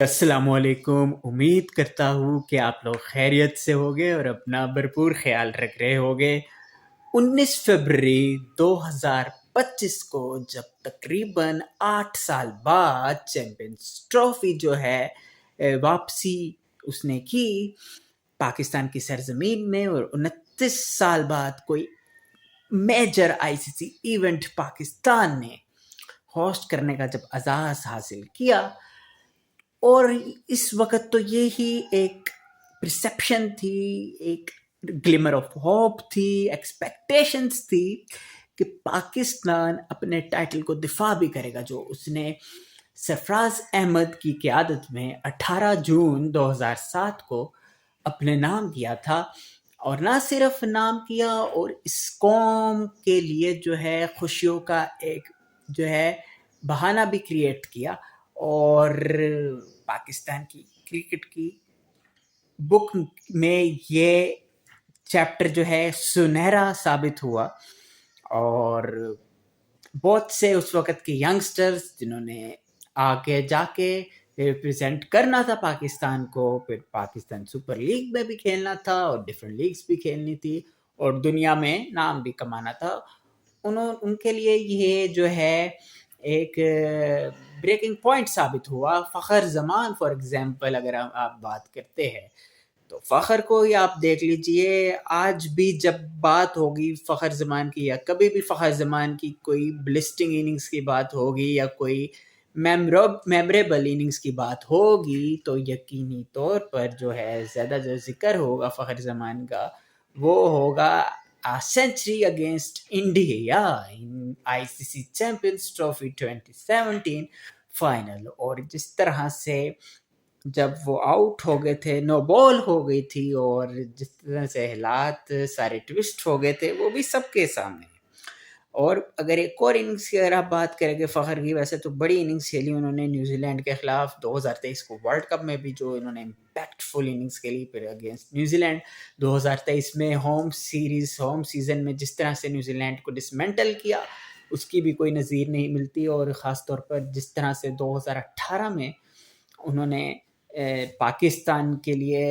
अस्सलामुअलैकुम। उम्मीद करता हूँ कि आप लोग खैरियत से होगे और अपना भरपूर ख्याल रख रहे होगे। 19 फरवरी 2025 को जब तकरीबन 8 साल बाद चैंपियंस ट्रॉफी जो है वापसी उसने की पाकिस्तान की सरजमीन में, और 29 साल बाद कोई मेजर आईसीसी इवेंट पाकिस्तान ने होस्ट करने का जब एजाज़ हासिल किया, और इस वक्त तो ये ही एक परसेप्शन थी, एक ग्लिमर ऑफ होप थी, एक्सपेक्टेशंस थी कि पाकिस्तान अपने टाइटल को दिफा भी करेगा, जो उसने सरफराज अहमद की क़यादत में 18 जून 2007 को अपने नाम किया था। और ना सिर्फ नाम किया, और इस कौम के लिए जो है खुशियों का एक जो है बहाना भी क्रिएट किया, और पाकिस्तान की क्रिकेट की बुक में ये चैप्टर जो है सुनहरा साबित हुआ। और बहुत से उस वक्त के यंगस्टर्स जिन्होंने आगे जाके रिप्रेजेंट करना था पाकिस्तान को, फिर पाकिस्तान सुपर लीग में भी खेलना था और डिफरेंट लीग्स भी खेलनी थी और दुनिया में नाम भी कमाना था, उनके लिए ये जो है एक ब्रेकिंग पॉइंट साबित हुआ। फ़खर ज़मान फॉर एग्जांपल अगर आप बात करते हैं तो फ़खर को ही आप देख लीजिए, आज भी जब बात होगी फ़खर ज़मान की, या कभी भी फ़खर ज़मान की कोई ब्लिस्टिंग इनिंग्स की बात होगी या कोई मेमोरेबल इनिंग्स की बात होगी, तो यकीनी तौर पर जो है ज़्यादा जो जिक्र होगा फ़खर ज़मान का वो होगा century against India in ICC Champions Trophy 2017 final. और जिस तरह से जब वो आउट हो गए थे, नो बॉल हो गई थी, और जिस तरह से हालात सारे ट्विस्ट हो गए थे, वो भी सबके सामने। और अगर एक और इनिंग्स की अगर आप बात करेंगे फ़खर की, वैसे तो बड़ी इनिंग्स खेली उन्होंने न्यूजीलैंड के खिलाफ 2023 को वर्ल्ड कप में भी, जो इन्होंने इम्पैक्टफुल इनिंग्स खेली फिर अगेंस्ट न्यूजीलैंड 2023 में होम सीजन में जिस तरह से न्यूजीलैंड को डिसमेंटल किया, उसकी भी कोई नज़ीर नहीं मिलती। और ख़ास तौर पर जिस तरह से 2018 में उन्होंने पाकिस्तान के लिए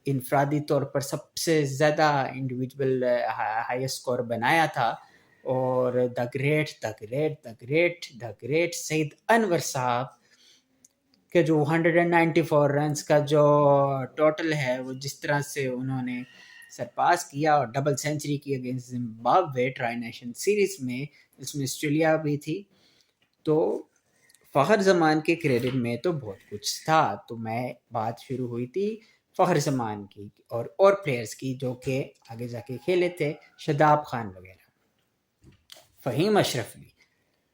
इनफरादी तौर पर सबसे ज़्यादा इंडिविजुअल हाईएस्ट स्कोर बनाया था, और द ग्रेट सईद अनवर साहब के जो 194 रन्स का जो टोटल है, वो जिस तरह से उन्होंने सरपास किया और डबल सेंचुरी की against Zimbabwe tri nation series में, जिसमें ऑस्ट्रेलिया भी थी, तो फ़खर ज़मान के क्रेडिट में तो बहुत कुछ था। तो मैं बात शुरू हुई थी फ़खर ज़मान की और प्लेयर्स की जो कि आगे जाके खेले थे, शादाब खान वगैरह, फ़हीम अशरफ भी।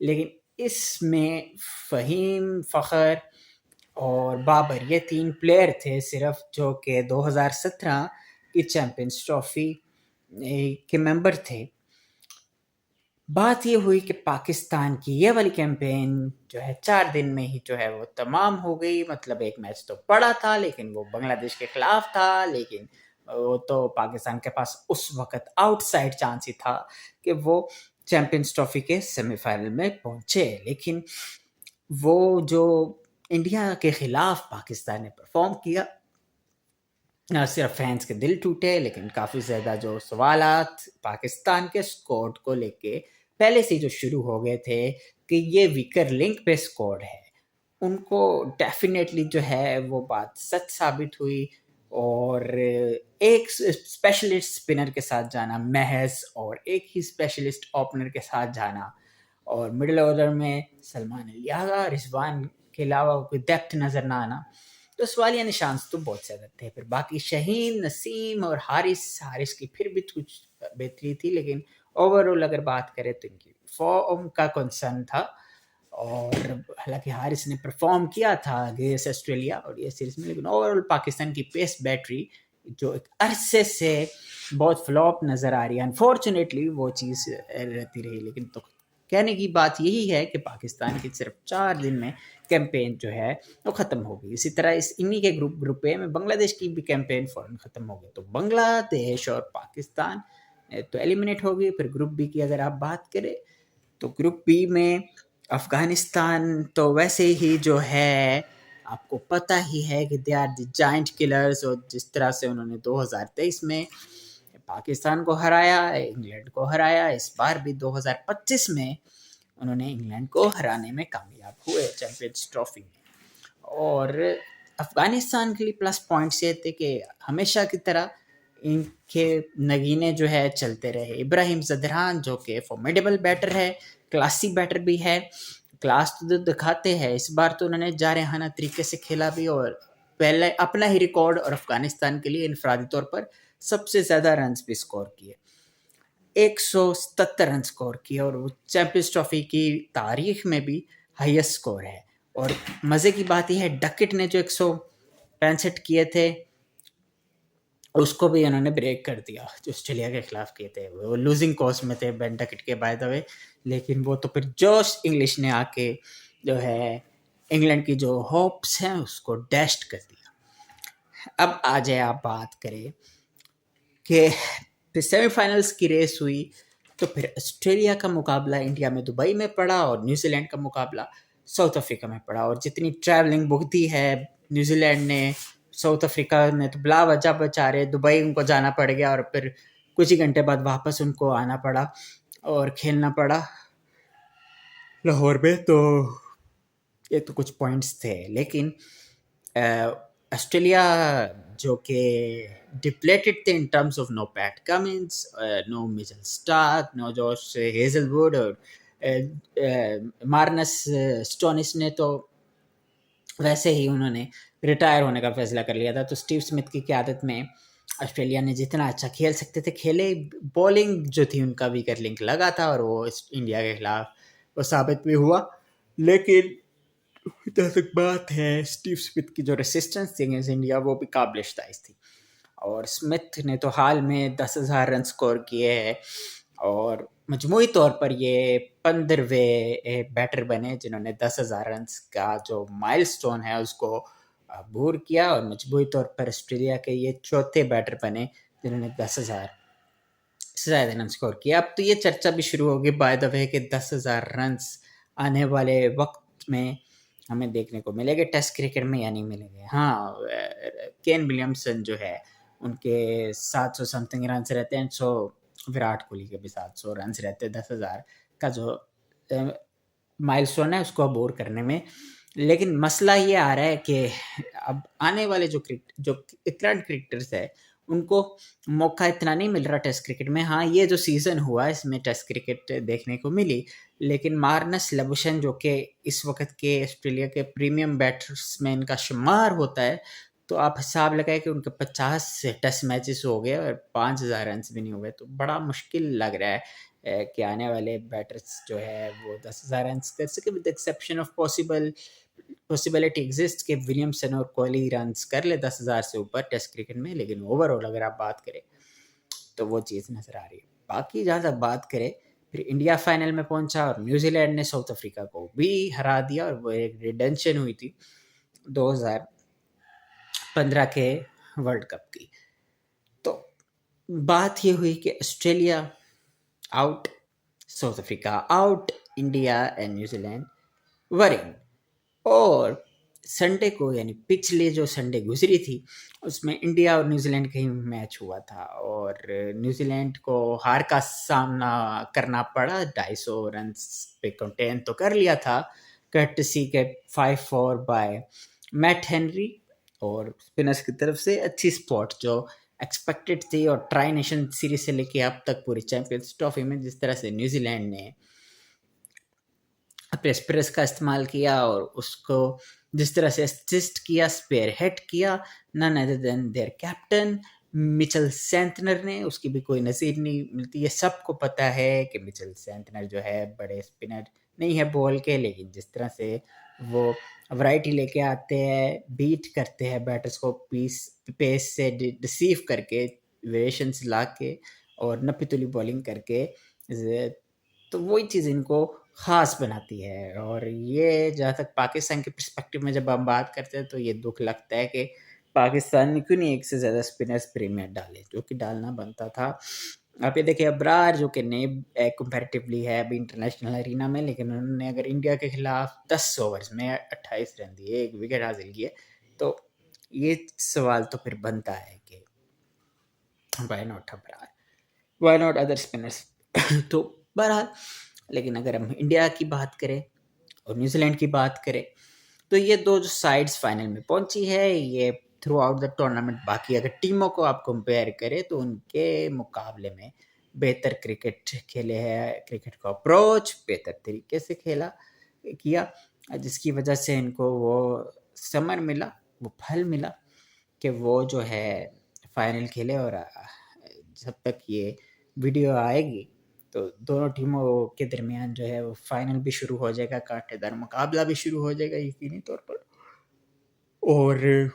लेकिन इसमें फ़हीम, फ़खर और बाबर ये 3 प्लेयर थे सिर्फ जो कि 2017 की चैंपियंस ट्रॉफी के मेंबर थे। बात ये हुई कि पाकिस्तान की ये वाली कैंपेन जो है 4 दिन में ही जो है वो तमाम हो गई। मतलब एक मैच तो पड़ा था, लेकिन वो बांग्लादेश के खिलाफ था, लेकिन वो तो पाकिस्तान के पास उस वक्त आउटसाइड चांस ही था कि वो चैंपियंस ट्रॉफी के सेमीफाइनल में पहुंचे। लेकिन वो जो इंडिया के खिलाफ पाकिस्तान ने परफॉर्म किया, न सिर्फ फैंस के दिल टूटे, लेकिन काफ़ी ज़्यादा जो सवालात पाकिस्तान के स्क्वाड को लेके पहले से जो शुरू हो गए थे कि ये वीकर लिंक पे स्क्वाड है, उनको डेफिनेटली जो है वो बात सच साबित हुई। और एक स्पेशलिस्ट स्पिनर के साथ जाना महज, और एक ही स्पेशलिस्ट ओपनर के साथ जाना, और मिडिल ऑर्डर में सलमान अली आगा, रिजवान के अलावा कोई डेप्थ नज़र ना आना, तो सवालिया निशान तो बहुत ज़्यादा थे। फिर बाकी शहीन, नसीम और हारिस की फिर भी कुछ बेहतरी थी, लेकिन ओवरऑल अगर बात करें तो इनकी फॉर्म का कंसर्न था। और हालांकि हारिस ने परफॉर्म किया था अगेंस्ट ऑस्ट्रेलिया और ये सीरीज में, लेकिन ओवरऑल पाकिस्तान की पेस बैटरी जो एक अरसे से बहुत फ्लॉप नज़र आ रही है, अनफॉर्चुनेटली वो चीज़ रहती रही। लेकिन तो कहने की बात यही है कि पाकिस्तान की सिर्फ 4 दिन में कैंपेन जो है वो ख़त्म हो गई। इसी तरह इन्हीं के ग्रुप ए में बांग्लादेश की भी कैंपेन फ़ौरन ख़त्म हो गई, तो बांग्लादेश और पाकिस्तान तो एलिमिनेट हो गई। फिर ग्रुप बी की अगर आप बात करें तो ग्रुप बी में अफ़गानिस्तान तो वैसे ही जो है आपको पता ही है कि they are the giant killers, और जिस तरह से उन्होंने 2023 में पाकिस्तान को हराया, इंग्लैंड को हराया, इस बार भी 2025 में उन्होंने इंग्लैंड को हराने में कामयाब हुए चैंपियंस ट्रॉफी में। और अफगानिस्तान के लिए प्लस पॉइंट्स ये थे कि हमेशा की तरह इनके नगीने जो है चलते रहे। इब्राहिम ज़दरान जो कि फॉर्मिडेबल बैटर है, क्लासी बैटर भी है, क्लास तो दिखाते हैं। इस बार तो उन्होंने जारहाना तरीके से खेला भी, और पहले अपना ही रिकॉर्ड और अफगानिस्तान के लिए इनफरादी तौर पर सबसे ज़्यादा रन भी स्कोर किए, 177 रन स्कोर किए, और वो चैंपियंस ट्रॉफी की तारीख में भी हाईएस्ट स्कोर है। और मज़े की बात यह है, डकेट ने जो 165 किए थे उसको भी उन्होंने ब्रेक कर दिया, जो ऑस्ट्रेलिया के खिलाफ किए थे। वो लूजिंग कोर्स में थे बेन डकेट के बाय द वे, लेकिन वो तो फिर जोश इंग्लिश ने आके जो है इंग्लैंड की जो होप्स हैं उसको डैश्ड कर दिया। अब आ जाए आप बात करें कि फिर सेमीफाइनल्स की रेस हुई, तो फिर ऑस्ट्रेलिया का मुकाबला इंडिया में दुबई में पड़ा, और न्यूजीलैंड का मुकाबला साउथ अफ्रीका में पड़ा। और जितनी ट्रैवलिंग भुगती है न्यूजीलैंड ने, साउथ अफ्रीका ने तो बिला वजह बेचारे दुबई उनको जाना पड़ गया, और फिर कुछ ही घंटे बाद वापस उनको आना पड़ा और खेलना पड़ा लाहौर में। तो ये तो कुछ पॉइंट्स थे, लेकिन ऑस्ट्रेलिया जो कि डिप्लेटेड थे in terms of no Pat Cummins, no Mitchell Starc, no Josh Hazlewood, और मार्नस स्टोनिस ने तो वैसे ही उन्होंने रिटायर होने का फैसला कर लिया था। तो स्टीव स्मिथ की क़यादत में ऑस्ट्रेलिया ने जितना अच्छा खेल सकते थे खेले। बॉलिंग जो थी उनका वीकर लिंक लगा था, और वो इंडिया के खिलाफ वो साबित भी हुआ। लेकिन जहाँ तक बात है स्टीव स्मिथ की जो रेसिस्टेंस थी अगेंस्ट इंडिया, वो भी काबिल तारीफ थी। और स्मिथ ने तो हाल में 10,000 रन स्कोर किए हैं, और मजमूई तौर पर ये 15वें बैटर बने जिन्होंने 10,000 रन का जो माइलस्टोन है उसको अबूर किया, और मजमूई तौर पर ऑस्ट्रेलिया के ये चौथे बैटर बने जिन्होंने 10,000 से ज़्यादा रन स्कोर किया। अब तो ये चर्चा भी शुरू होगी बाय द वे कि 10,000 रन आने वाले वक्त में हमें देखने को मिलेंगे टेस्ट क्रिकेट में या नहीं मिलेंगे। हाँ, केन विलियमसन जो है उनके 700 समथिंग रन रहते हैं, सो विराट कोहली के भी 700 रन रहते हैं 10,000 का जो माइलस्टोन है उसको अबोर करने में। लेकिन मसला ये आ रहा है कि अब आने वाले जो करंट क्रिकेटर्स है उनको मौका इतना नहीं मिल रहा टेस्ट क्रिकेट में। हाँ, ये जो सीज़न हुआ इसमें टेस्ट क्रिकेट देखने को मिली, लेकिन मार्नस लबुशन जो कि इस वक्त के ऑस्ट्रेलिया के प्रीमियम बैट्समैन का शुमार होता है, तो आप हिसाब लगाए कि उनके 50 टेस्ट मैचेस हो गए और 5,000 रन भी नहीं हुए। तो बड़ा मुश्किल लग रहा है कि आने वाले बैटर्स जो है वो 10,000 रन कर सके, with exception of possibility exist कि विलियमसन और कोहली रन कर ले 10,000 से ऊपर टेस्ट क्रिकेट में। लेकिन ओवरऑल अगर आप बात करें तो वो चीज़ नज़र आ रही है। बाकी जहाँ तक बात करें, फिर इंडिया फाइनल में पहुंचा और न्यूजीलैंड ने साउथ अफ्रीका को भी हरा दिया, और वो एक रिडेंशन हुई थी 2015 के वर्ल्ड कप की। तो बात ये हुई कि Australia out, south Africa out, India and New Zealand were in. और संडे को यानी पिछले जो संडे गुजरी थी उसमें इंडिया और न्यूजीलैंड का ही मैच हुआ था, और न्यूजीलैंड को हार का सामना करना पड़ा। 250 रन पे कंटेन तो कर लिया था कर्टसी के 5-4 बाय मैट हेनरी, और स्पिनर्स की तरफ से अच्छी स्पॉट जो एक्सपेक्टेड थी। और ट्राई नेशन सीरीज से लेके अब तक पूरी चैंपियंस ट्रॉफी में जिस तरह से न्यूजीलैंड ने अपने स्पिनर्स का इस्तेमाल किया और उसको जिस तरह से असिस्ट किया, स्पेयर हेड किया, none other than their captain Mitchell Santner ने, उसकी भी कोई नज़ीर नहीं मिलती है। सबको पता है कि मिचेल सेंटनर जो है बड़े स्पिनर नहीं है बॉल के, लेकिन जिस तरह से वो वैरायटी लेके आते हैं, बीट करते हैं बैटर्स को पेस से डिसीव करके, वेरिएशंस ला के और नपी-तुली बॉलिंग करके, तो वही चीज़ इनको ख़ास बनाती है। और ये जहाँ तक पाकिस्तान के पर्सपेक्टिव में जब हम बात करते हैं तो ये दुख लगता है कि पाकिस्तान ने क्यों नहीं एक से ज़्यादा स्पिनर्स प्रीमियर डाले, जो कि डालना बनता था। आप ये देखिए अबरार जो कि नए कंपैरेटिवली है अभी इंटरनेशनल अरीना में, लेकिन उन्होंने अगर इंडिया के खिलाफ 10 ओवर्स में 28 रन दिए, 1 विकेट हासिल किए, तो ये सवाल तो फिर बनता है कि why not Abrar, why not other spinners. तो बहरहाल, लेकिन अगर हम इंडिया की बात करें और न्यूजीलैंड की बात करें, तो ये दो जो साइड्स फाइनल में पहुंची है, ये थ्रू आउट द टूर्नामेंट बाकी अगर टीमों को आप कंपेयर करें तो उनके मुकाबले में बेहतर क्रिकेट खेले हैं, क्रिकेट का अप्रोच बेहतर तरीके से खेला किया, जिसकी वजह से इनको वो समर मिला, वो फल मिला कि वो जो है फाइनल खेले। और जब तक ये वीडियो आएगी तो दोनों टीमों के दरमियान जो है वो फाइनल भी शुरू हो जाएगा, कांटेदार मुकाबला भी शुरू हो जाएगा यकीनी तौर पर। और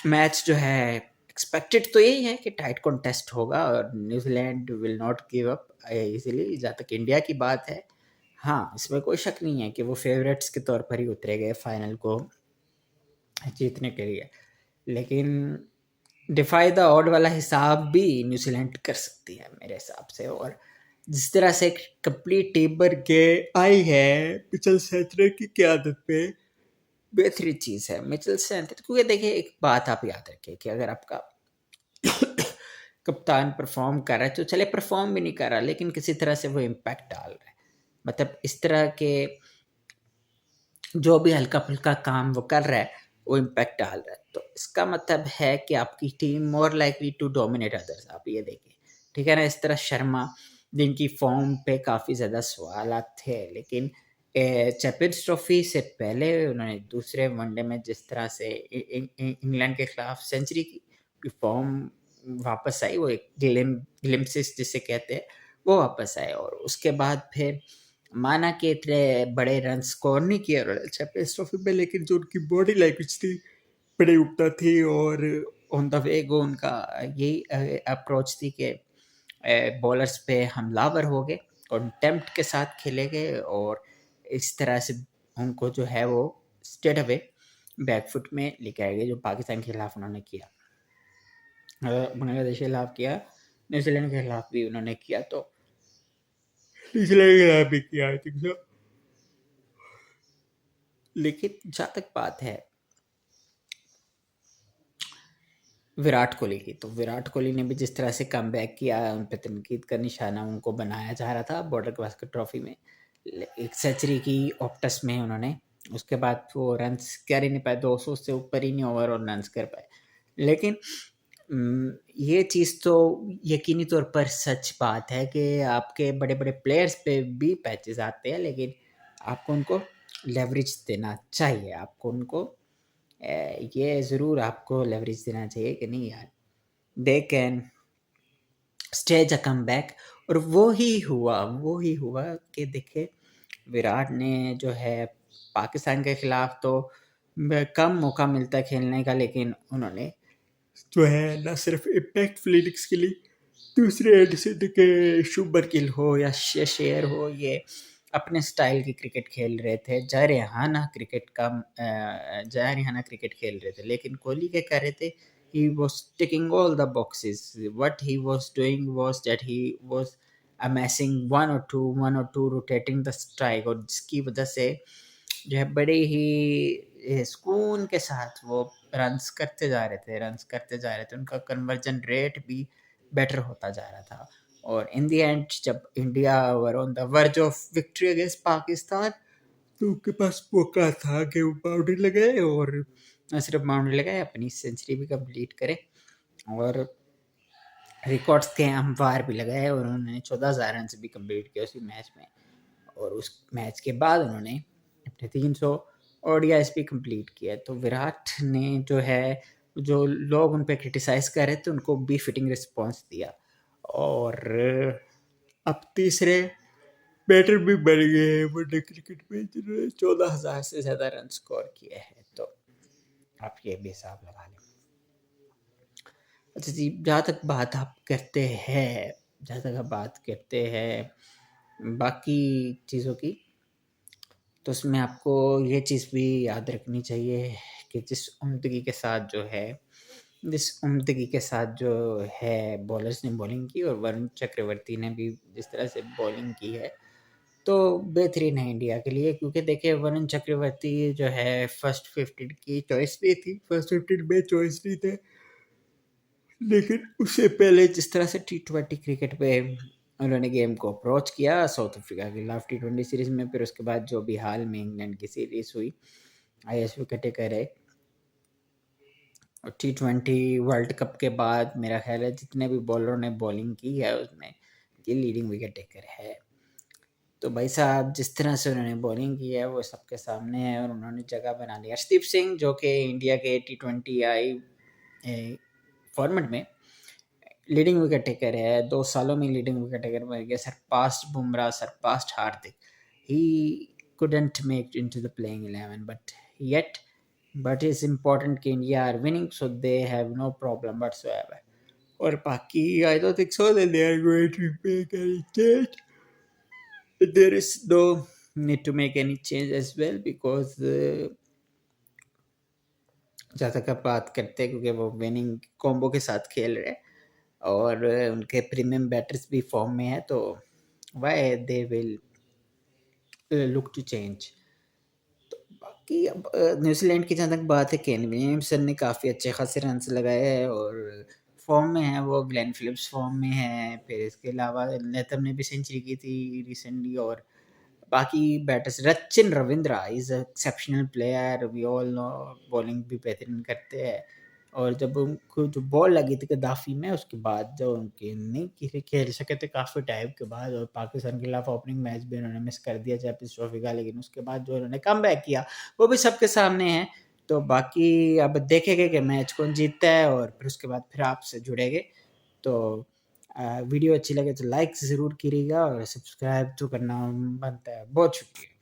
मैच जो है एक्सपेक्टेड तो यही है कि टाइट कॉन्टेस्ट होगा और New Zealand will not give up easily. जहाँ तक इंडिया की बात है, हाँ, इसमें कोई शक नहीं है कि वो फेवरेट्स के तौर पर ही उतरे गए फाइनल को जीतने के लिए, लेकिन डिफाई द ऑड वाला हिसाब भी न्यूजीलैंड कर सकती है मेरे हिसाब से। और जिस तरह से कंप्लीट टीम बन के आई है मिचेल सेंटनर की क़यादत पे, बेहतरीन चीज़ है मिचेल सेंटनर। क्योंकि देखिए एक बात आप याद रखिए कि अगर आपका कप्तान परफॉर्म कर रहा है, तो चले परफॉर्म भी नहीं कर रहा, लेकिन किसी तरह से वो इम्पैक्ट डाल रहा है, मतलब इस तरह के जो भी हल्का फुल्का काम वो कर रहा है वो इम्पैक्ट डाल रहा है, तो इसका मतलब है कि आपकी team more likely to dominate others. आप ये देखिए, ठीक है ना। इस तरह शर्मा जिनकी फॉर्म पे काफ़ी ज़्यादा सवाल थे, लेकिन चैंपियंस ट्रॉफी से पहले उन्होंने दूसरे वनडे में जिस तरह से इंग्लैंड के खिलाफ सेंचुरी की फॉर्म वापस आई, वो एक ग्लिम्पसिस जिसे कहते हैं वो वापस आए। और उसके बाद फिर माना कि इतने बड़े रन स्कोर नहीं किए रॉयल चैंपियंस ट्रॉफी में, लेकिन जो उनकी बॉडी लैंग्वेज थी बड़ी उपता थी और ऑन द वे गो उनका यही अप्रोच थी कि बॉलर्स पे हमलावर हो गए और टेम्प्ट के साथ खेले गए, और इस तरह से उनको जो है वो स्ट्रेट अवे बैकफुट में लेके आए गए, जो पाकिस्तान के खिलाफ उन्होंने किया, बांग्लादेश के खिलाफ किया, न्यूजीलैंड के खिलाफ भी उन्होंने किया, तो न्यूजीलैंड के खिलाफ भी किया आई थिंक सो। लेकिन जहाँ तक बात है विराट कोहली की, तो विराट कोहली ने भी जिस तरह से कम बैक किया, उन पर तनकीद का निशाना उनको बनाया जा रहा था बॉर्डर गवास्कर ट्रॉफी में। एक सेंचुरी की ऑप्टस में उन्होंने, उसके बाद वो रन्स कर ही नहीं पाए, 200 से ऊपर ही नहीं ओवरऑल रन्स कर पाए। लेकिन ये चीज़ तो यकीनी तौर पर सच बात है कि आपके बड़े बड़े प्लेयर्स पे भी पैचेस आते हैं, लेकिन आपको उनको लेवरेज देना चाहिए, आपको उनको ये ज़रूर आपको लेवरेज देना चाहिए कि नहीं यार, they can stage a come back. और वो ही हुआ कि देखे विराट ने जो है पाकिस्तान के खिलाफ तो कम मौका मिलता है खेलने का, लेकिन उन्होंने जो है ना सिर्फ इम्पैक्ट फिलिक्स के लिए, दूसरे एंड से के शुभर गिल हो या शेर हो, ये अपने स्टाइल की क्रिकेट खेल रहे थे, जारिहाना क्रिकेट खेल रहे थे। लेकिन कोहली क्या कर रहे थे, he was ticking all the boxes. What he was doing was that he was amassing one or two rotating the strike, और जिसकी वजह से जो है बड़े ही सुकून के साथ वो रन्स करते जा रहे थे, उनका कन्वर्जन रेट भी बेटर होता जा रहा था। और इन द एंड जब India were on the verge of victory against Pakistan, तो उनके पास मौका था कि वो बाउंड्री लगाए, और न सिर्फ बाउंड्री लगाए, अपनी सेंचुरी भी कंप्लीट करे और रिकॉर्ड्स के अंपायर भी लगाए, और उन्होंने 14,000 रन भी कंप्लीट किया उसी मैच में। और उस मैच के बाद उन्होंने अपने 300 ओडीआईस भी कंप्लीट किया। तो विराट ने जो है, जो लोग उन पर क्रिटिसाइज कर रहे थे, उनको भी फिटिंग रिस्पॉन्स दिया, और अब तीसरे बैटर भी बन गए हैं वनडे क्रिकेट में जिन्होंने 14,000 से ज़्यादा रन स्कोर किए हैं। तो आप ये भी हिसाब लगा लें। अच्छा जी, जहाँ तक बात करते हैं बाकी चीज़ों की, तो उसमें आपको ये चीज़ भी याद रखनी चाहिए कि जिस उम्दगी के साथ जो है जिस उम्दगी के साथ जो है बॉलर्स ने बॉलिंग की और वरुण चक्रवर्ती ने भी जिस तरह से बॉलिंग की है, तो बेहतरीन है इंडिया के लिए, क्योंकि देखिए वरुण चक्रवर्ती जो है फर्स्ट 15 की चॉइस नहीं थी, फर्स्ट 15 में चॉइस नहीं थे, लेकिन उससे पहले जिस तरह से टी20 क्रिकेट पे उन्होंने गेम को अप्रोच किया साउथ अफ्रीका के खिलाफ टी20 सीरीज में, फिर उसके बाद जो भी हाल में इंग्लैंड की सीरीज हुई IS विकेट टेकर है, और टी20 वर्ल्ड कप के बाद मेरा ख्याल है जितने भी बॉलरों ने बॉलिंग की है उसमें ये लीडिंग विकेट टेकर है। तो भाई साहब जिस तरह से उन्होंने बॉलिंग की है वो सबके सामने है, और उन्होंने जगह बना ली। हर्षदीप सिंह जो कि इंडिया के टी20 आई फॉर्मेट में लीडिंग विकेट टेकर है, 2 सालों में लीडिंग विकेट टेकर बन गया, surpassed Bumrah, surpassed Hardik. He couldn't make it into the playing 11, but it's important कि India are winning, so they have no problem whatsoever. और बाकी I don't think so that they are going to make any change. There is no need to make any change as well, because जहाँ तक आप बात करते हैं, क्योंकि वो विनिंग कॉम्बो के साथ खेल रहे हैं और उनके प्रीमियम बैटर्स भी फॉर्म में है, तो why they will look to change. तो बाकी अब न्यूजीलैंड की जहाँ तक बात है, केन विलियमसन ने काफ़ी अच्छे खासे रन लगाए हैं और फॉर्म में है वो, ग्लेन फिलिप्स फॉर्म में है, फिर इसके अलावा लेथम ने भी सेंचुरी की थी रिसेंटली, और बाकी batters Rachin Ravindra is exceptional player, we all know, bowling भी बेहतरीन करते हैं। और जब उनको जो बॉल लगी थी गद्दाफी में, उसके बाद जो उनके नहीं खेल सके थे काफ़ी टाइम के बाद, और पाकिस्तान के खिलाफ ओपनिंग मैच भी उन्होंने मिस कर दिया चैंपियंस ट्रॉफी का, लेकिन उसके बाद जो उन्होंने कमबैक किया वो भी सबके सामने है। तो बाकी अब देखेंगे कि मैच कौन जीतता है, और फिर उसके बाद फिर आपसे जुड़ेंगे। तो वीडियो अच्छी लगे तो लाइक ज़रूर करिएगा और सब्सक्राइब तो करना बनता है। बहुत शुक्रिया।